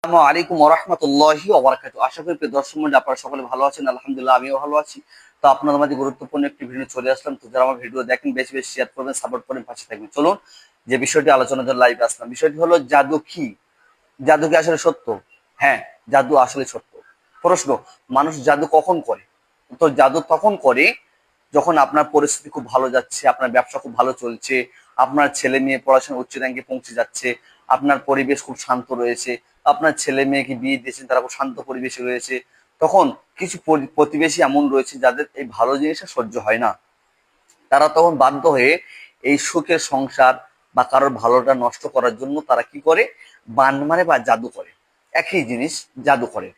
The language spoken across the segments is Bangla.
আসসালামু আলাইকুম ওয়া রাহমাতুল্লাহি ওয়া বারাকাতুহু। আশা করি প্রিয় দর্শক মণ্ডলী আপনারা সকলে ভালো আছেন। আলহামদুলিল্লাহ আমিও ভালো আছি। তো আপনাদের মাঝে গুরুত্বপূর্ণ একটি ভিডিও চলে আসলাম। তো যারা আমার ভিডিও দেখেন বেশি বেশি শেয়ার করবেন, সাপোর্ট করবেন, পাশে থাকবেন। চলুন যে বিষয়টি আলোচনার জন্য লাইভে আসলাম। বিষয়টি হলো জাদু কি? জাদু কি আসলে সত্য? হ্যাঁ, জাদু আসলে সত্য। প্রশ্ন, মানুষ জাদু কখন করে? তো জাদু তখন করে যখন আপনার পরিস্থিতি খুব ভালো যাচ্ছে, আপনার ব্যবসা খুব ভালো চলছে, আপনার ছেলে মেয়ে পড়াশোনা উচ্চ র্যাঙ্কে পৌঁছে যাচ্ছে, আপনার পরিবেশ খুব শান্ত রয়েছে, আপনার ছেলে মেয়েকে বিয়ে দিয়েছেন তারা খুব শান্ত পরিবেশে রয়েছে, তখন কিছু প্রতিবেশী এমন রয়েছে যাদের এই ভালো জিনিসটা সহ্য হয় না। তারা তখন বাধ্য হয়ে এই সুখের সংসার বা কারোর ভালোটা নষ্ট করার জন্য তারা কি করে? বান মারে বা জাদু করে। একই জিনিস জাদু করে।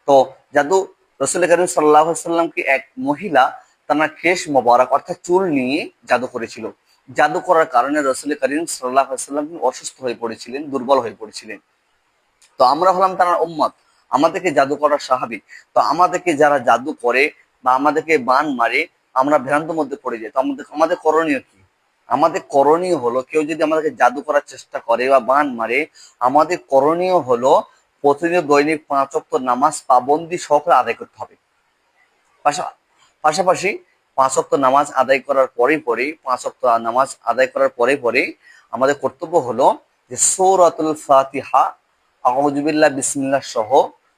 তো জাদু, রসুল করিম সাল্লাল্লাহু আলাইহি সাল্লামকে এক মহিলা তার কেশ মোবারক অর্থাৎ চুল নিয়ে জাদু করেছিল। জাদু করার কারণে রসুল করিম সাল্লাল্লাহু আলাইহি সাল্লাম অসুস্থ হয়ে পড়েছিলেন, দুর্বল হয়ে পড়েছিলেন। তো আমরা হলাম তার উম্মত, আমাদেরকে জাদু করার সাহাবী। তো আমাদেরকে যারা জাদু করে বা আমাদেরকে বান মারে, আমরা ভ্রান্তির মধ্যে পড়ে যাই। তো আমাদের আমাদের করণীয় কি? আমাদের করণীয় হলো, কেউ যদি আমাদেরকে জাদু করার চেষ্টা করে বা বান মারে, আমাদের করণীয় হলো প্রতিদিন দৈনিক 5 ওয়াক্ত নামাজ পাবন্দি সহকারে আদায় করতে হবে। পাশাপাশি 5 ওয়াক্ত নামাজ আদায় করার পরেই 5 ওয়াক্ত নামাজ আদায় করার পরেই আমাদের কর্তব্য হলো যে সূরাতুল ফাতিহা, আউযু বিল্লাহ বিসমিল্লাহ সহ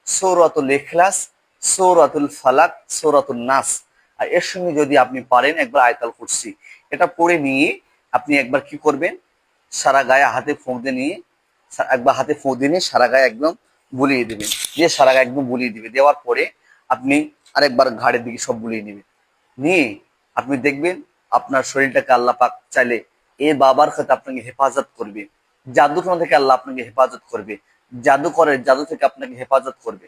সূরাতুল ইখলাস, সূরাতুল ফালাক, সূরাতুন নাস, আর এর সঙ্গে যদি আপনি পারেন একবার আয়াতুল কুরসি, এটা পড়ে নিয়ে আপনি একবার কি করবেন? সারা গায়ে হাতে ফুঁক দিয়ে নিয়ে একবার হাতে ফুঁক দিয়ে নিয়ে সারা গায়ে একদম বুলিয়ে দিবেন। দিয়ে সারা গায়ে একদম বুলিয়ে দিবে। দেওয়ার পরে আপনি আরেকবার ঘাড়ের দিকে সব বুলিয়ে নেবেন। নিয়ে আপনি দেখবেন আপনার শরীরটাকে আল্লাহ পাক চাইলে এ বাবার সাথে আপনাকে হেফাজত করবে। জাদুটনা থেকে আল্লাহ আপনাকে হেফাজত করবে। জাদু থেকে আপনাকে হেফাজত করবে।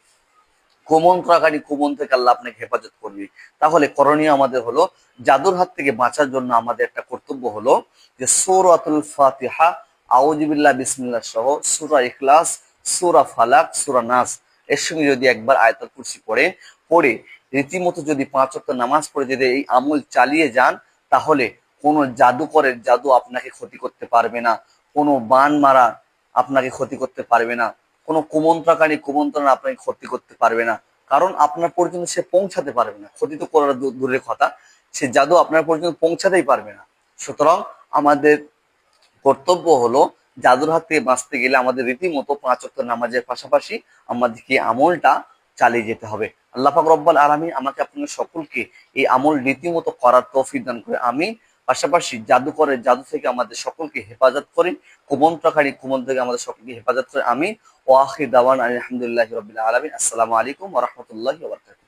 কুমন থেকে আল্লাহ আপনাকে হেফাজত করবে। তাহলে করণীয় আমাদের হলো, জাদুর হাত থেকে বাঁচার জন্য আমাদের একটা কর্তব্য হলো যে সূরাতুল ফাতিহা, আউযু বিল্লাহ বিসমিল্লাহ সহ সূরা ইখলাস, সূরা ফালাক, সূরা নাস, এর সঙ্গে যদি একবার আয়াতুল কুরসি পড়ে রীতিমতো যদি 5 ওয়াক্ত নামাজ পড়ে যদি এই আমল চালিয়ে যান, তাহলে কোনো জাদুকরের জাদু আপনাকে ক্ষতি করতে পারবে না। কোনো বান মারা আপনাকে ক্ষতি করতে পারবে না। কোনো কুমন্ত্রণা আপনাকে ক্ষতি করতে পারবে না। কারণ আপনার পর্যন্ত সে পৌঁছাতে পারবে না। ক্ষতি তো করার দূরের কথা, সে জাদু আপনার পর্যন্ত পৌঁছাতেই পারবে না। সুতরাং আমাদের কর্তব্য হলো, জাদুর হাত থেকে বাঁচতে গেলে আমাদের রীতিমতো 5 ওয়াক্ত নামাজের পাশাপাশি আমাদেরকে আমলটা চালিয়ে যেতে হবে। আল্লাহ পাক রব্বুল আলামিন আমাকে আপনাদের সকলকে এই আমল রীতিমতো করার তৌফিক দান করে, আমিন। পাশাপাশি জাদু থেকে আমাদের সকলকে হেফাজত করেন, কুমন থেকে আমাদের সকলকে হেফাজত করে, আমিন। ওয়া আখির দাওয়ানা আলহামদুলিল্লাহি রাব্বিল আলামিন। আসসালামু আলাইকুম ওয়া রাহমাতুল্লাহি ওয়া বারাকাতুহু।